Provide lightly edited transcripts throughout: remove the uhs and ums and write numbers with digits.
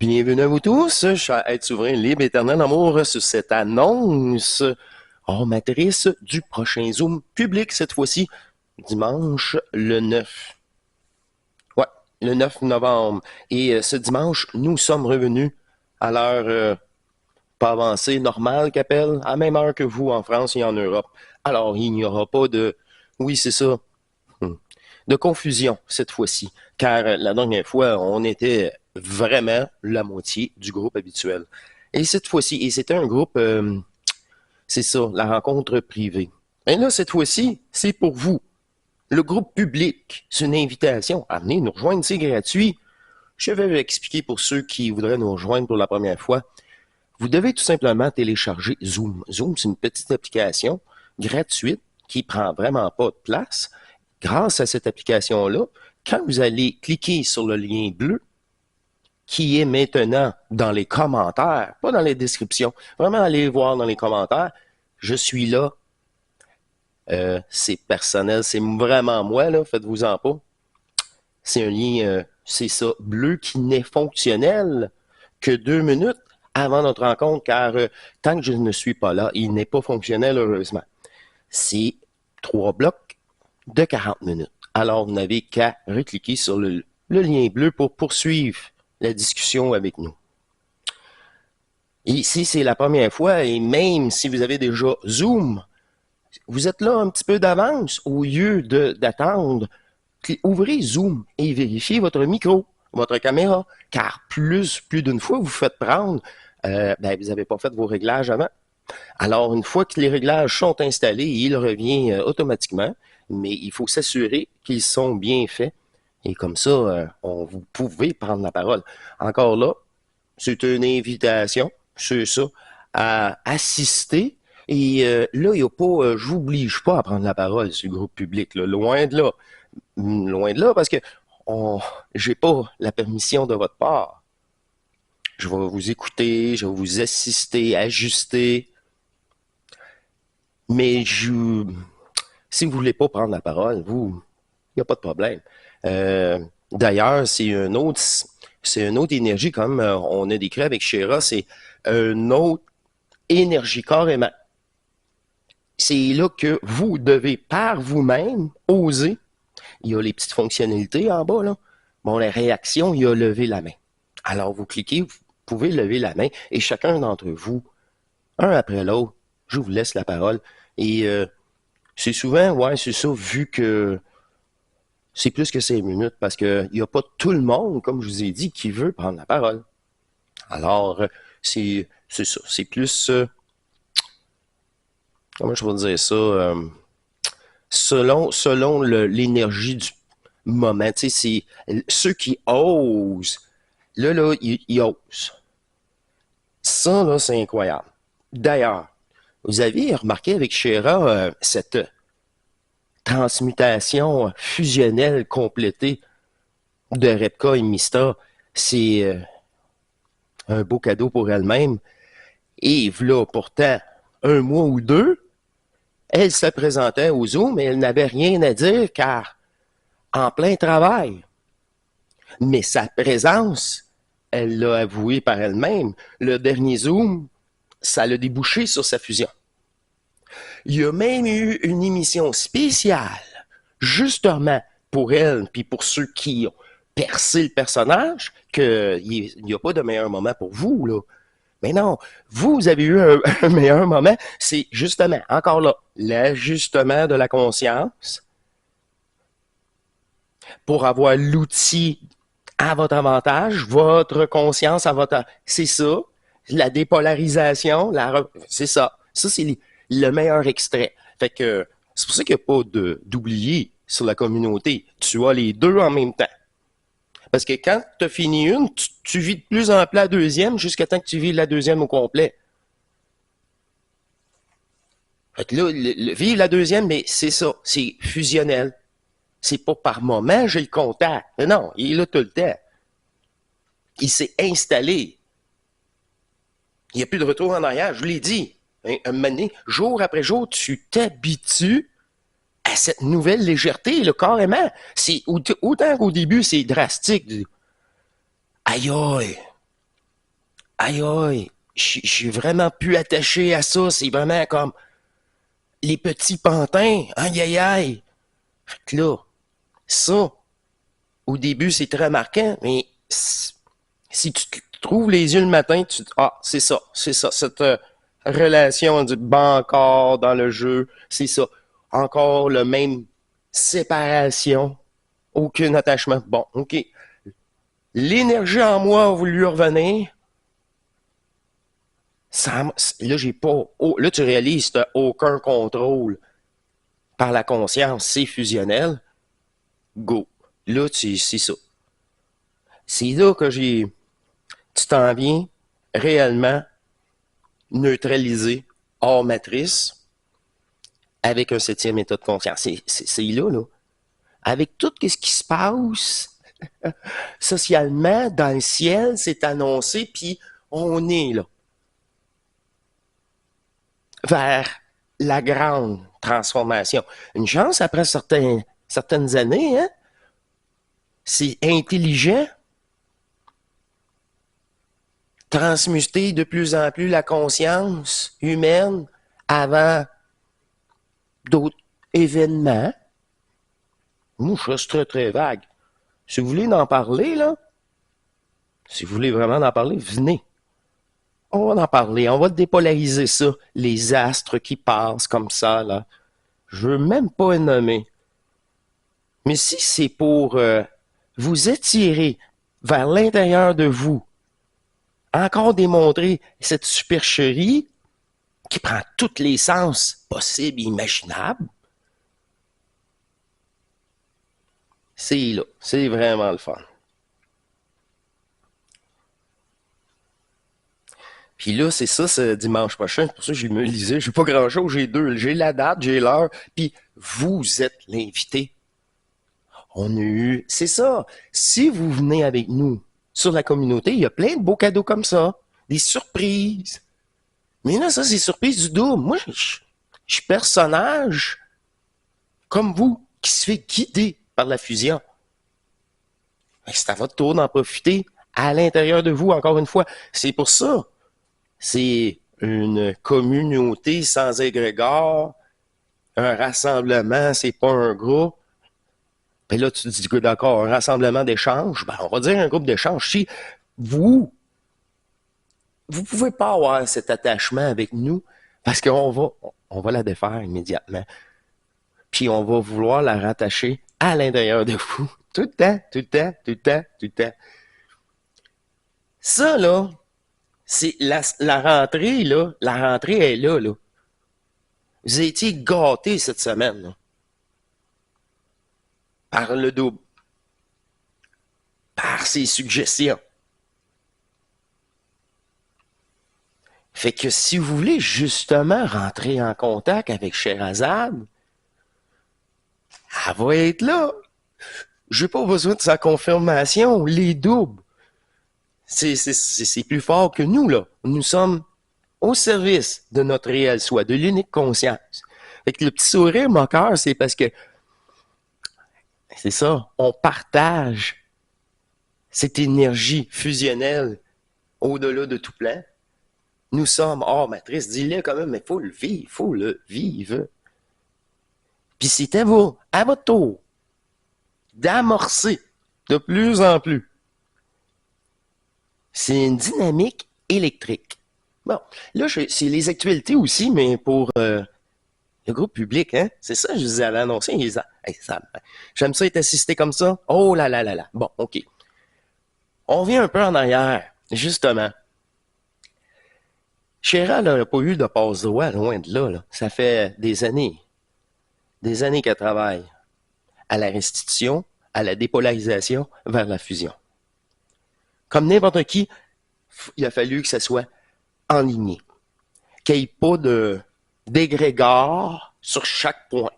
Bienvenue à vous tous, cher être souverain, libre, éternel amour, sur cette annonce hors matrice du prochain Zoom public, cette fois-ci, dimanche le 9. Ouais, le 9 novembre. Et ce dimanche, nous sommes revenus à l'heure pas avancée, normale qu'appelle, à la même heure que vous en France et en Europe. Alors, il n'y aura pas de... Oui, c'est ça. De confusion cette fois-ci, car la dernière fois, on était vraiment la moitié du groupe habituel. Et cette fois-ci, et c'était un groupe, c'est ça, la rencontre privée. Et là, cette fois-ci, c'est pour vous, le groupe public. C'est une invitation. À venir nous rejoindre, c'est gratuit. Je vais vous expliquer pour ceux qui voudraient nous rejoindre pour la première fois. Vous devez tout simplement télécharger Zoom. Zoom, c'est une petite application gratuite qui prend vraiment pas de place. Grâce à cette application-là, quand vous allez cliquer sur le lien bleu, qui est maintenant dans les commentaires, pas dans les descriptions, vraiment allez voir dans les commentaires, je suis là, c'est personnel, c'est vraiment moi, là, faites-vous-en pas. C'est un lien, c'est ça, bleu qui n'est fonctionnel que 2 minutes avant notre rencontre, car tant que je ne suis pas là, il n'est pas fonctionnel, heureusement. C'est 3 blocs de 40 minutes. Alors, vous n'avez qu'à recliquer sur le lien bleu pour poursuivre la discussion avec nous. Et si c'est la première fois, et même si vous avez déjà Zoom, vous êtes là un petit peu d'avance au lieu d'attendre. Ouvrez Zoom et vérifiez votre micro, votre caméra, car plus d'une fois vous faites prendre, vous n'avez pas fait vos réglages avant. Alors, une fois que les réglages sont installés, il revient automatiquement, mais il faut s'assurer qu'ils sont bien faits. Et comme ça, vous pouvez prendre la parole. Encore là, c'est une invitation, c'est ça, à assister. Et là, il n'y a pas, je vous oblige pas à prendre la parole sur le groupe public, là, loin de là. Loin de là, parce que j'ai pas la permission de votre part. Je vais vous écouter, je vais vous assister, ajuster. Mais si vous voulez pas prendre la parole, il n'y a pas de problème. D'ailleurs, c'est une autre énergie, comme on a décrit avec Shera, c'est une autre énergie carrément. C'est là que vous devez par vous-même oser. Il y a les petites fonctionnalités en bas, là. Bon, la réaction, il y a lever la main. Alors, vous cliquez, vous pouvez lever la main et chacun d'entre vous, un après l'autre, je vous laisse la parole. Et c'est souvent, ouais, c'est ça, vu que c'est plus que 5 minutes, parce qu'il n'y a pas tout le monde, comme je vous ai dit, qui veut prendre la parole. Alors, c'est ça, c'est plus, comment je vais dire ça, selon l'énergie du moment, tu sais, c'est ceux qui osent, là, ils osent. Ça, là, c'est incroyable. D'ailleurs, vous avez remarqué avec Shera cette transmutation fusionnelle complétée de Repka et Mista. C'est un beau cadeau pour elle-même. Et là, pourtant, 1 mois ou 2, elle se présentait au Zoom, mais elle n'avait rien à dire car en plein travail. Mais sa présence, elle l'a avoué par elle-même, le dernier Zoom, ça l'a débouché sur sa fusion. Il y a même eu une émission spéciale, justement pour elle, puis pour ceux qui ont percé le personnage, qu'il n'y a pas de meilleur moment pour vous, là. Mais non, vous avez eu un meilleur moment, c'est justement, encore là, l'ajustement de la conscience pour avoir l'outil à votre avantage, votre conscience à votre... C'est ça, la dépolarisation, c'est ça. Ça, c'est le meilleur extrait. Fait que c'est pour ça qu'il n'y a pas d'oublier sur la communauté. Tu as les deux en même temps. Parce que quand tu as fini une, tu vis de plus en plus la deuxième jusqu'à temps que tu vis la deuxième au complet. Fait que là, vivre la deuxième, mais c'est ça, c'est fusionnel. C'est pas par moment, j'ai le contact. Non, il est là tout le temps. Il s'est installé. Il n'y a plus de retour en arrière, je vous l'ai dit. Un moment donné, jour après jour, tu t'habitues à cette nouvelle légèreté, là, carrément. C'est autant qu'au début, c'est drastique. Aïe aïe. aïe aïe, je suis vraiment plus attaché à ça. C'est vraiment comme les petits pantins. Aïe aïe aïe. Fait que là, ça, au début, c'est très marquant, mais si tu te trouves les yeux le matin, ah, c'est ça, cette relation du encore dans le jeu, c'est ça. Encore le même séparation, aucun attachement. Bon, OK. L'énergie en moi a voulu revenir. Ça, là, j'ai pas. Oh, là, tu réalises que tu n'as aucun contrôle par la conscience. C'est fusionnel. Go. Là, c'est ça. C'est là que tu t'en viens réellement neutralisé hors matrice avec un septième état de conscience. C'est là, là. Avec tout ce qui se passe socialement dans le ciel, c'est annoncé, puis on est là vers la grande transformation. Une chance après certaines années, hein? C'est intelligent, transmuter de plus en plus la conscience humaine avant d'autres événements. Moi, je reste très, très vague. Si vous voulez en parler, là, si vous voulez vraiment en parler, venez. On va en parler, on va dépolariser ça. Les astres qui passent comme ça, là. Je veux même pas les nommer. Mais si c'est pour vous étirer vers l'intérieur de vous, encore démontrer cette supercherie qui prend tous les sens possibles et imaginables, c'est là. C'est vraiment le fun. Puis là, c'est ça, ce dimanche prochain. C'est pour ça que je me lisais. J'ai pas grand-chose, j'ai deux. J'ai la date, j'ai l'heure. Puis vous êtes l'invité. On a eu... C'est ça. Si vous venez avec nous sur la communauté, il y a plein de beaux cadeaux comme ça. Des surprises. Mais là, ça, c'est surprise du double. Moi, je suis personnage comme vous qui se fait guider par la fusion. C'est à votre tour d'en profiter à l'intérieur de vous, encore une fois. C'est pour ça. C'est une communauté sans égrégore, un rassemblement, c'est pas un groupe. Puis là, tu te dis que d'accord, un rassemblement d'échanges, ben, on va dire un groupe d'échanges. Si vous pouvez pas avoir cet attachement avec nous, parce on va la défaire immédiatement. Puis on va vouloir la rattacher à l'intérieur de vous. Tout le temps, tout le temps, tout le temps, tout le temps. Ça, là, c'est la rentrée, là. La rentrée est là, là. Vous avez été gâtés cette semaine, là, par le double, par ses suggestions. Fait que si vous voulez justement rentrer en contact avec Sherazade, elle va être là. J'ai pas besoin de sa confirmation. Les doubles, c'est plus fort que nous, là. Nous sommes au service de notre réel soi, de l'unique conscience. Fait que le petit sourire moqueur, c'est parce que c'est ça, on partage cette énergie fusionnelle au-delà de tout plan. Nous sommes hors matrice. Dis-le quand même, mais il faut le vivre. Puis c'est à votre tour, d'amorcer de plus en plus. C'est une dynamique électrique. Bon, là, c'est les actualités aussi, mais pour le groupe public, hein? C'est ça, je vous avais annoncé. J'aime ça être assisté comme ça. Oh là là là là. Bon, OK. On revient un peu en arrière, justement. Chéra n'a pas eu de passe-droit, loin de là, là. Ça fait des années qu'elle travaille à la restitution, à la dépolarisation vers la fusion. Comme n'importe qui, il a fallu que ça soit enligné, qu'il n'y ait pas d'égrégore sur chaque point.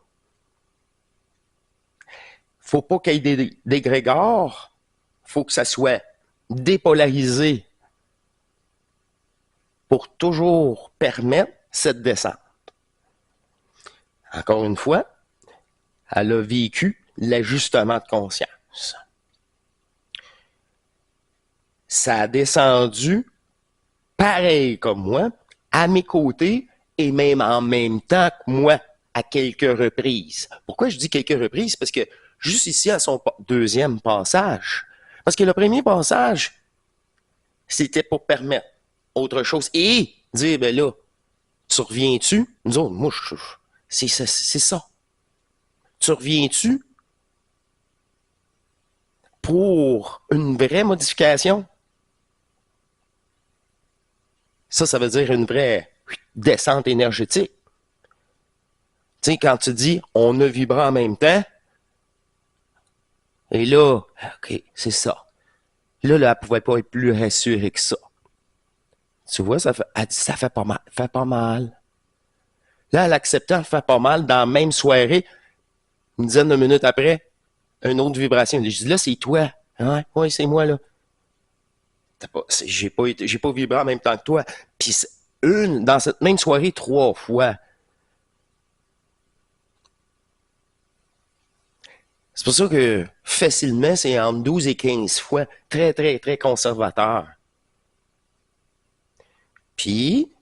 Faut pas qu'il y ait d'égrégore, faut que ça soit dépolarisé pour toujours permettre cette descente. Encore une fois, elle a vécu l'ajustement de conscience. Ça a descendu pareil comme moi, à mes côtés et même en même temps que moi, à quelques reprises. Pourquoi je dis quelques reprises? Parce que juste ici, à son deuxième passage, parce que le premier passage, c'était pour permettre autre chose et dire, ben là, tu reviens-tu? Nous autres, moi, c'est ça. Tu reviens-tu pour une vraie modification? Ça veut dire une vraie descente énergétique. Tu sais, quand tu dis on a vibré en même temps, et là, OK, c'est ça. Là, elle ne pouvait pas être plus rassurée que ça. Tu vois, elle dit, ça fait pas mal. Fait pas mal. Là, elle acceptait, elle fait pas mal. Dans la même soirée, une dizaine de minutes après, une autre vibration. Je dis, là, c'est toi. Hein? Oui, c'est moi, là. J'ai pas vibré en même temps que toi. Puis dans cette même soirée, 3 fois. C'est pour ça que facilement, c'est entre 12 et 15 fois. Très, très, très conservateur. Puis,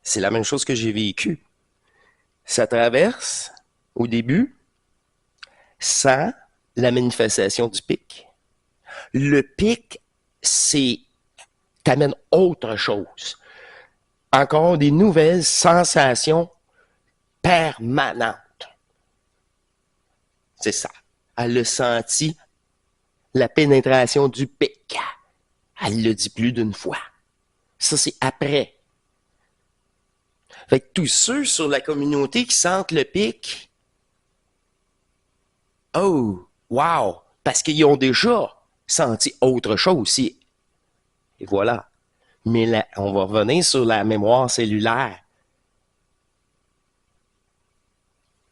c'est la même chose que j'ai vécu. Ça traverse, au début, sans la manifestation du pic. Le pic, t'amène autre chose. Encore des nouvelles sensations permanentes. C'est ça. Elle a senti la pénétration du pic. Elle le dit plus d'une fois. Ça, c'est après. Fait que tous ceux sur la communauté qui sentent le pic, oh, wow, parce qu'ils ont déjà senti autre chose aussi. Et voilà. Mais là, on va revenir sur la mémoire cellulaire.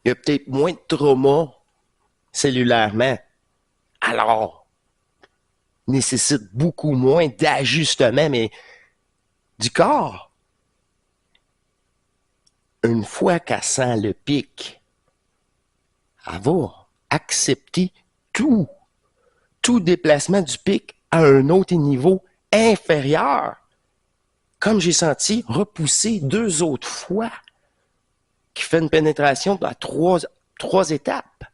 Il y a peut-être moins de trauma cellulairement. Alors, nécessite beaucoup moins d'ajustement, mais du corps. Une fois qu'elle sent le pic, elle va accepter tout déplacement du pic à un autre niveau inférieur. Comme j'ai senti repousser 2 autres fois, qui fait une pénétration à 3 étapes.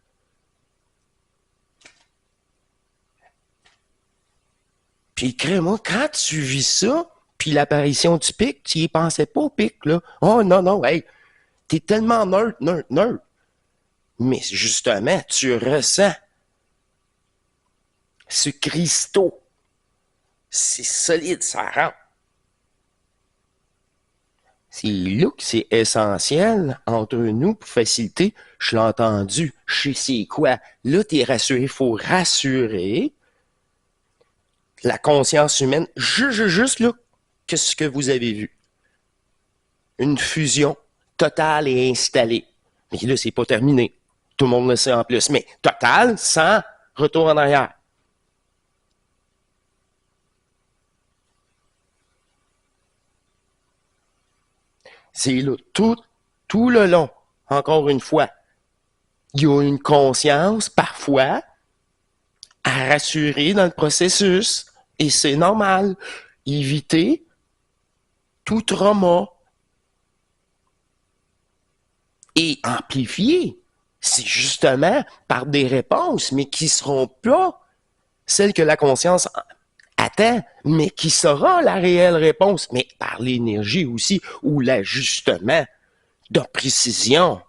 Puis, crée-moi, quand tu vis ça, puis l'apparition du pic, tu y pensais pas au pic, là. Oh non, non, hey, t'es tellement neutre. Mais justement, tu ressens ce cristaux. C'est solide, ça rentre. C'est là que c'est essentiel entre nous pour faciliter. Je l'ai entendu, je sais c'est quoi. Là, t'es rassuré, il faut rassurer la conscience humaine. Juste là, qu'est-ce que vous avez vu? Une fusion totale et installée. Mais là, c'est pas terminé. Tout le monde le sait en plus. Mais totale, sans retour en arrière. C'est là, tout le long, encore une fois. Il y a une conscience, parfois, à rassurer dans le processus. Et c'est normal. Éviter tout trauma. Et amplifier. C'est justement par des réponses, mais qui ne seront pas celles que la conscience attend, mais qui sera la réelle réponse, mais par l'énergie aussi, ou l'ajustement de précision.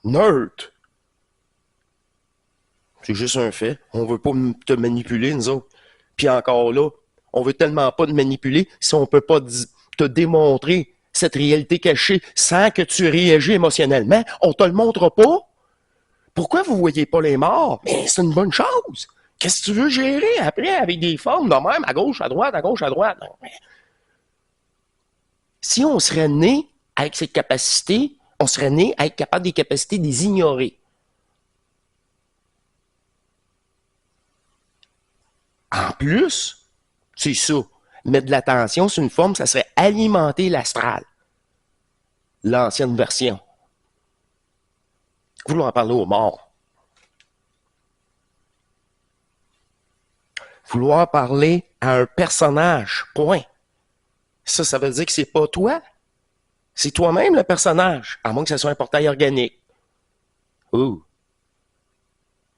Neutre. C'est juste un fait. On veut pas te manipuler, nous autres. Puis encore là, on veut tellement pas te manipuler si on peut pas te démontrer cette réalité cachée sans que tu réagis émotionnellement. On te le montre pas. Pourquoi vous voyez pas les morts? Mais c'est une bonne chose. Qu'est-ce que tu veux gérer après avec des formes de même, à gauche, à droite, à gauche, à droite? Si on serait né avec cette capacité, on serait né à être capable des capacités de les ignorer. En plus, c'est ça. Mettre de l'attention sur une forme, ça serait alimenter l'astral. L'ancienne version. Vouloir parler aux morts. Vouloir parler à un personnage, point. Ça veut dire que c'est pas toi. C'est toi-même le personnage, à moins que ce soit un portail organique. Oh.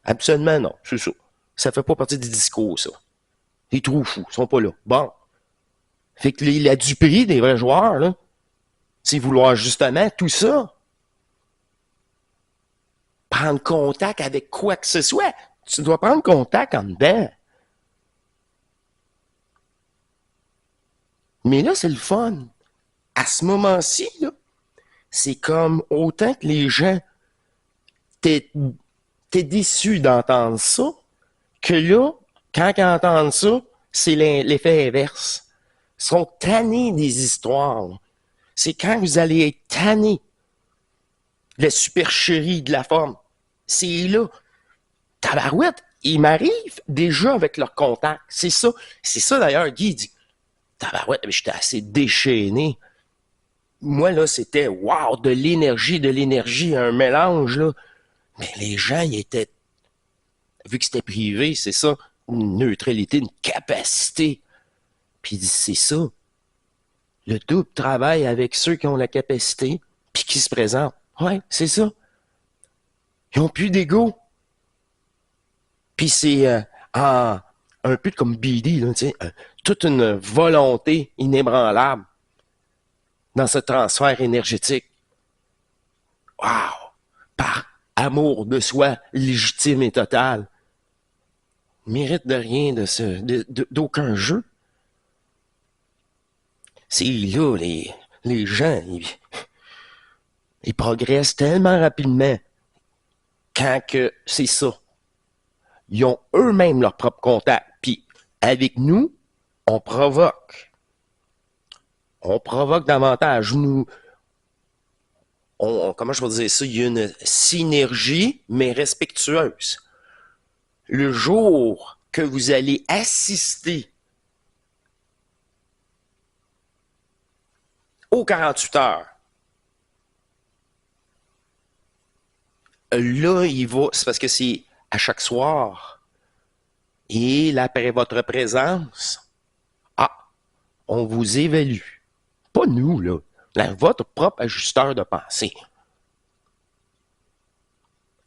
Absolument non, c'est ça. Ça fait pas partie du discours, ça. Les trous fous, ils sont pas là. Bon. Fait que la duperie des vrais joueurs, là, c'est vouloir justement tout ça. Prendre contact avec quoi que ce soit. Tu dois prendre contact en dedans. Mais là, c'est le fun. À ce moment-ci, là, c'est comme autant que les gens, t'es déçu d'entendre ça, que là, quand ils entendent ça, c'est l'effet inverse. Ils seront tannés des histoires. C'est quand vous allez être tannés de la supercherie de la forme. C'est là. Tabarouette, ils m'arrivent déjà avec leur contact. C'est ça. C'est ça d'ailleurs, Guy dit. Tabarouette, j'étais assez déchaîné. Moi, là, c'était wow, de l'énergie, un mélange, là. Mais les gens, ils étaient, vu que c'était privé, c'est ça, une neutralité, une capacité. Puis il dit, c'est ça. Le double travail avec ceux qui ont la capacité, puis qui se présentent. Ouais, c'est ça. Ils ont plus d'ego. Puis c'est un peu comme BD, là, toute une volonté inébranlable dans ce transfert énergétique. Wow! Par amour de soi légitime et total. Mérite de rien d'aucun jeu. C'est là, les gens, ils progressent tellement rapidement quand que c'est ça. Ils ont eux-mêmes leur propre contact. Puis avec nous, on provoque. On provoque davantage. Comment je vais dire ça? Il y a une synergie, mais respectueuse. Le jour que vous allez assister aux 48 heures, là, c'est parce que c'est à chaque soir. Et là, après votre présence, on vous évalue. Pas nous, là. Votre propre ajusteur de pensée.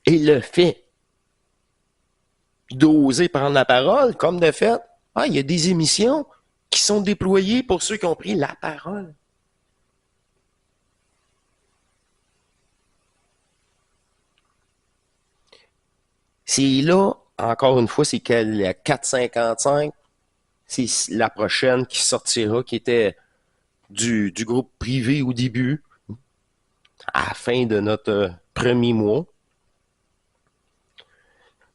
Et le fait d'oser prendre la parole, comme de fait, il y a des émissions qui sont déployées pour ceux qui ont pris la parole. C'est là, encore une fois, c'est la 455, c'est la prochaine qui sortira, qui était du groupe privé au début, à la fin de notre premier mois.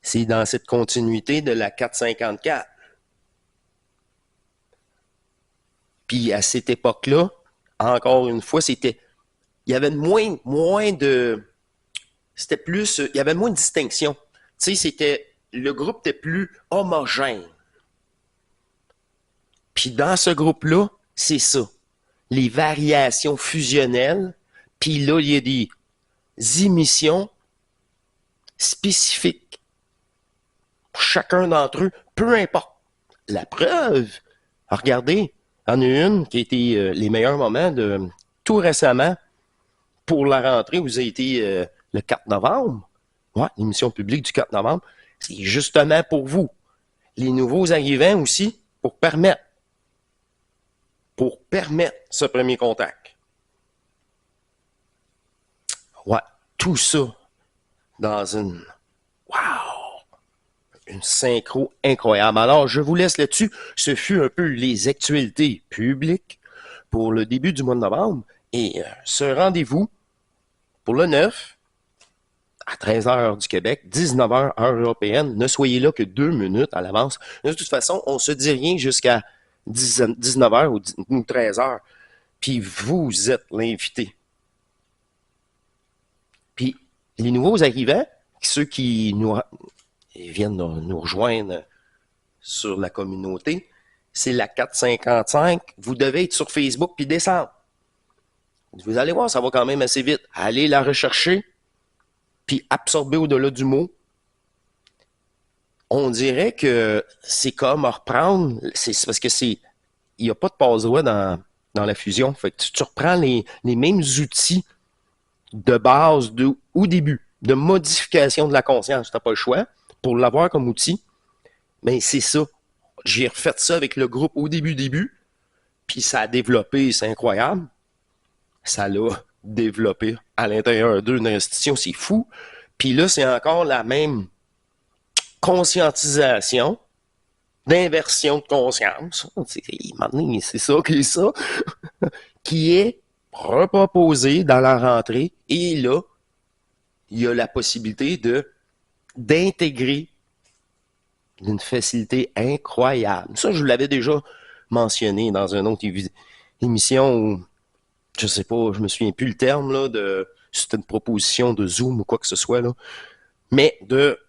C'est dans cette continuité de la 454. Puis à cette époque-là, encore une fois, il y avait moins de, c'était plus, il y avait moins de distinction. Tu sais, le groupe était plus homogène. Puis dans ce groupe-là, c'est ça. Les variations fusionnelles. Puis là, il y a des émissions spécifiques pour chacun d'entre eux, peu importe. La preuve, regardez, il y en a une qui a été les meilleurs moments de tout récemment pour la rentrée, vous avez été le 4 novembre. Ouais, l'émission publique du 4 novembre. C'est justement pour vous. Les nouveaux arrivants aussi, pour permettre ce premier contact. Ouais, tout ça dans une synchro incroyable. Alors, je vous laisse là-dessus. Ce fut un peu les actualités publiques pour le début du mois de novembre. Et ce rendez-vous pour le 9 à 13h du Québec, 19h heure européenne. Ne soyez là que 2 minutes à l'avance. De toute façon, on se dit rien jusqu'à 19h ou 13h. Puis vous êtes l'invité. Puis les nouveaux arrivants, ceux qui viennent nous rejoindre sur la communauté, c'est la 455. Vous devez être sur Facebook puis descendre. Vous allez voir, ça va quand même assez vite. Allez la rechercher puis absorber au-delà du mot. On dirait que c'est comme reprendre, c'est parce que il n'y a pas de passe-droit dans la fusion. Fait que tu reprends les mêmes outils de base au début, de modification de la conscience. Tu n'as pas le choix pour l'avoir comme outil. Mais c'est ça. J'ai refait ça avec le groupe au début, puis ça a développé, c'est incroyable. Ça l'a développé à l'intérieur d'eux, une institution, c'est fou. Puis là, c'est encore la même conscientisation, d'inversion de conscience. C'est ça qui est ça, qui est reproposé dans la rentrée. Et là, il y a la possibilité d'intégrer d'une facilité incroyable. Ça, je vous l'avais déjà mentionné dans une autre émission où, je sais pas, je me souviens plus le terme, là, c'était une proposition de Zoom ou quoi que ce soit, là, mais de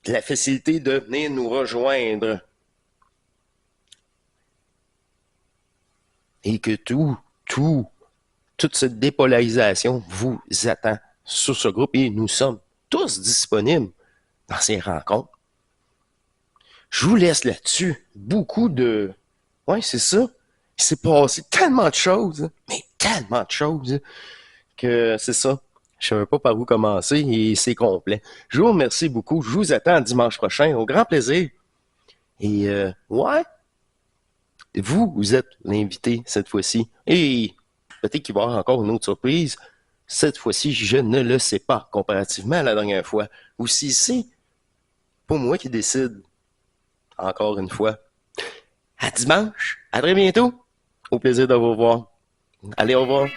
la facilité de venir nous rejoindre et que toute cette dépolarisation vous attend sur ce groupe et nous sommes tous disponibles dans ces rencontres. Je vous laisse là-dessus. Ouais, c'est ça. Il s'est passé tellement de choses, mais tellement de choses, que c'est ça. Je ne savais pas par où commencer et c'est complet. Je vous remercie beaucoup. Je vous attends dimanche prochain. Au grand plaisir. Et ouais, vous êtes l'invité cette fois-ci. Et peut-être qu'il va y avoir encore une autre surprise. Cette fois-ci, je ne le sais pas, comparativement à la dernière fois. Ou si c'est pas moi qui décide, encore une fois. À dimanche. À très bientôt. Au plaisir de vous revoir. Allez, au revoir.